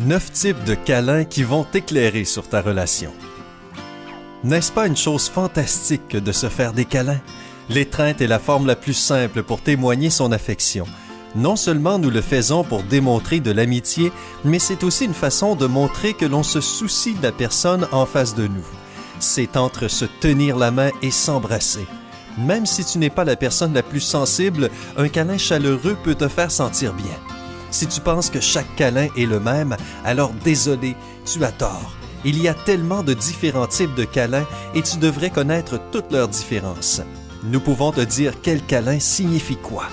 9 types de câlins qui vont t'éclairer sur ta relation. N'est-ce pas une chose fantastique que de se faire des câlins? L'étreinte est la forme la plus simple pour témoigner son affection. Non seulement nous le faisons pour démontrer de l'amitié, mais c'est aussi une façon de montrer que l'on se soucie de la personne en face de nous. C'est entre se tenir la main et s'embrasser. Même si tu n'es pas la personne la plus sensible, un câlin chaleureux peut te faire sentir bien. Si tu penses que chaque câlin est le même, alors désolé, tu as tort. Il y a tellement de différents types de câlins et tu devrais connaître toutes leurs différences. Nous pouvons te dire quel câlin signifie quoi.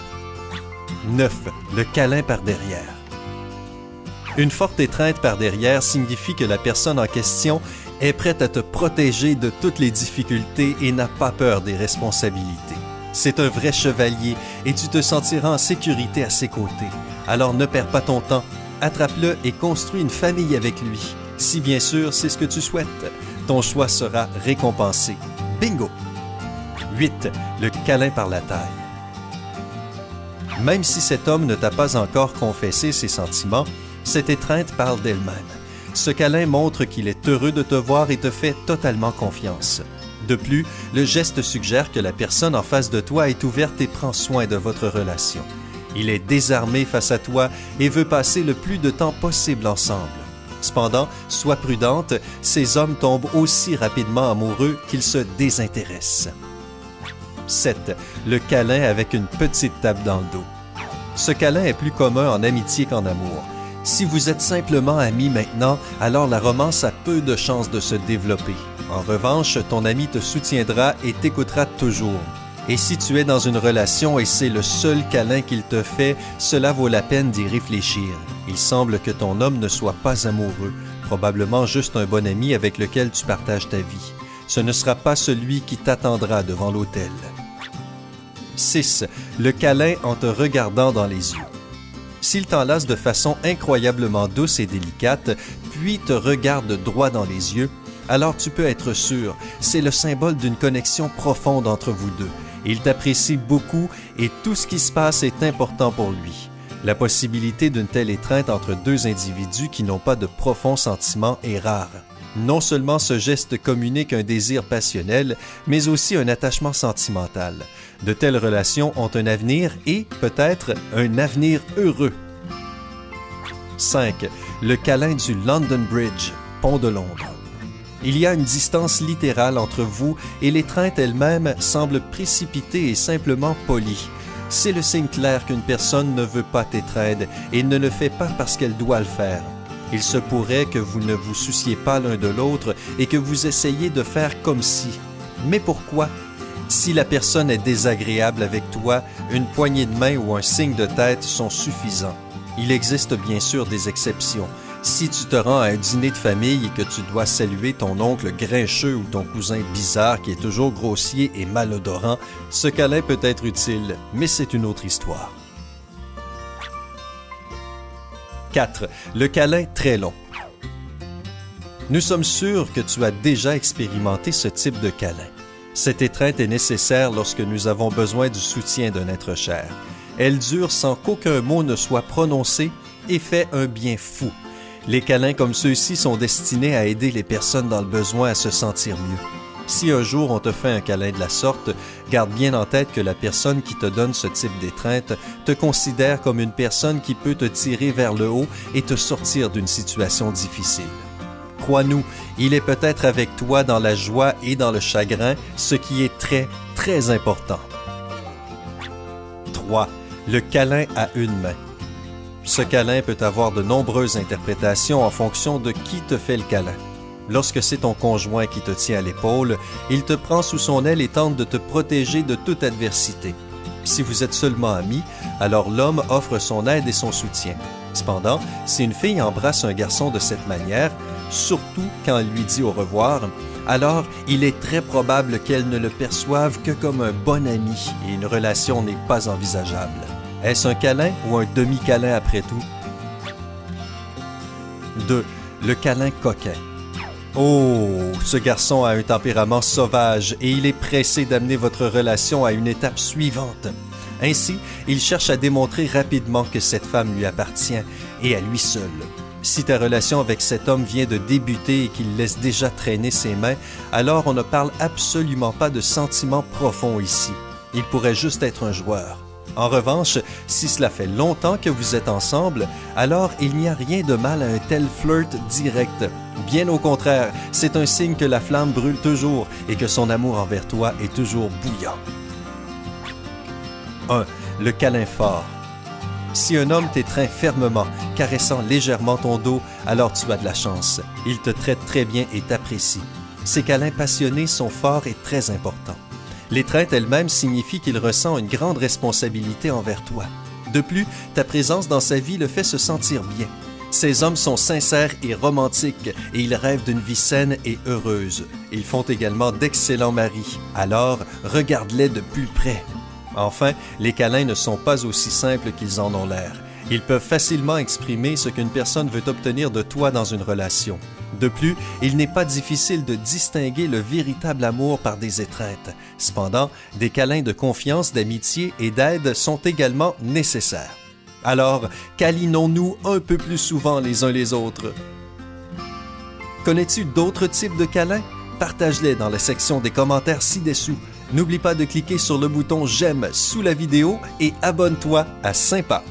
9. Le câlin par derrière. Une forte étreinte par derrière signifie que la personne en question est prête à te protéger de toutes les difficultés et n'a pas peur des responsabilités. C'est un vrai chevalier et tu te sentiras en sécurité à ses côtés. Alors ne perds pas ton temps, attrape-le et construis une famille avec lui. Si bien sûr c'est ce que tu souhaites, ton choix sera récompensé. Bingo! 8. Le câlin par la taille. Même si cet homme ne t'a pas encore confessé ses sentiments, cette étreinte parle d'elle-même. Ce câlin montre qu'il est heureux de te voir et te fait totalement confiance. De plus, le geste suggère que la personne en face de toi est ouverte et prend soin de votre relation. Il est désarmé face à toi et veut passer le plus de temps possible ensemble. Cependant, sois prudente, ces hommes tombent aussi rapidement amoureux qu'ils se désintéressent. 7. Le câlin avec une petite tape dans le dos. Ce câlin est plus commun en amitié qu'en amour. Si vous êtes simplement amis maintenant, alors la romance a peu de chances de se développer. En revanche, ton ami te soutiendra et t'écoutera toujours. Et si tu es dans une relation et c'est le seul câlin qu'il te fait, cela vaut la peine d'y réfléchir. Il semble que ton homme ne soit pas amoureux, probablement juste un bon ami avec lequel tu partages ta vie. Ce ne sera pas celui qui t'attendra devant l'autel. 6. Le câlin en te regardant dans les yeux. S'il t'enlace de façon incroyablement douce et délicate, puis te regarde droit dans les yeux, alors tu peux être sûr, c'est le symbole d'une connexion profonde entre vous deux. Il t'apprécie beaucoup et tout ce qui se passe est important pour lui. La possibilité d'une telle étreinte entre deux individus qui n'ont pas de profonds sentiments est rare. Non seulement ce geste communique un désir passionnel, mais aussi un attachement sentimental. De telles relations ont un avenir et, peut-être, un avenir heureux. 5. Le câlin du London Bridge, pont de Londres. Il y a une distance littérale entre vous et l'étreinte elle-même semble précipitée et simplement polie. C'est le signe clair qu'une personne ne veut pas t'étreindre et ne le fait pas parce qu'elle doit le faire. Il se pourrait que vous ne vous souciez pas l'un de l'autre et que vous essayiez de faire comme si. Mais pourquoi? Si la personne est désagréable avec toi, une poignée de main ou un signe de tête sont suffisants. Il existe bien sûr des exceptions. Si tu te rends à un dîner de famille et que tu dois saluer ton oncle grincheux ou ton cousin bizarre qui est toujours grossier et malodorant, ce câlin peut être utile, mais c'est une autre histoire. 4. Le câlin très long. Nous sommes sûrs que tu as déjà expérimenté ce type de câlin. Cette étreinte est nécessaire lorsque nous avons besoin du soutien d'un être cher. Elle dure sans qu'aucun mot ne soit prononcé et fait un bien fou. Les câlins comme ceux-ci sont destinés à aider les personnes dans le besoin à se sentir mieux. Si un jour on te fait un câlin de la sorte, garde bien en tête que la personne qui te donne ce type d'étreinte te considère comme une personne qui peut te tirer vers le haut et te sortir d'une situation difficile. Crois-nous, il est peut-être avec toi dans la joie et dans le chagrin, ce qui est très, très important. 3. Le câlin à une main. Ce câlin peut avoir de nombreuses interprétations en fonction de qui te fait le câlin. Lorsque c'est ton conjoint qui te tient à l'épaule, il te prend sous son aile et tente de te protéger de toute adversité. Si vous êtes seulement amis, alors l'homme offre son aide et son soutien. Cependant, si une fille embrasse un garçon de cette manière, surtout quand elle lui dit au revoir, alors il est très probable qu'elle ne le perçoive que comme un bon ami et une relation n'est pas envisageable. Est-ce un câlin ou un demi-câlin après tout? 2. Le câlin coquin. Oh, ce garçon a un tempérament sauvage et il est pressé d'amener votre relation à une étape suivante. Ainsi, il cherche à démontrer rapidement que cette femme lui appartient et à lui seul. Si ta relation avec cet homme vient de débuter et qu'il laisse déjà traîner ses mains, alors on ne parle absolument pas de sentiments profonds ici. Il pourrait juste être un joueur. En revanche, si cela fait longtemps que vous êtes ensemble, alors il n'y a rien de mal à un tel flirt direct. Bien au contraire, c'est un signe que la flamme brûle toujours et que son amour envers toi est toujours bouillant. 1. Le câlin fort. Si un homme t'étreint fermement, caressant légèrement ton dos, alors tu as de la chance. Il te traite très bien et t'apprécie. Ces câlins passionnés sont forts et très importants. L'étreinte elle-même signifie qu'il ressent une grande responsabilité envers toi. De plus, ta présence dans sa vie le fait se sentir bien. Ces hommes sont sincères et romantiques et ils rêvent d'une vie saine et heureuse. Ils font également d'excellents maris. Alors, regarde-les de plus près. Enfin, les câlins ne sont pas aussi simples qu'ils en ont l'air. Ils peuvent facilement exprimer ce qu'une personne veut obtenir de toi dans une relation. De plus, il n'est pas difficile de distinguer le véritable amour par des étreintes. Cependant, des câlins de confiance, d'amitié et d'aide sont également nécessaires. Alors, câlinons-nous un peu plus souvent les uns les autres. Connais-tu d'autres types de câlins? Partage-les dans la section des commentaires ci-dessous. N'oublie pas de cliquer sur le bouton « J'aime » sous la vidéo et abonne-toi à Sympa.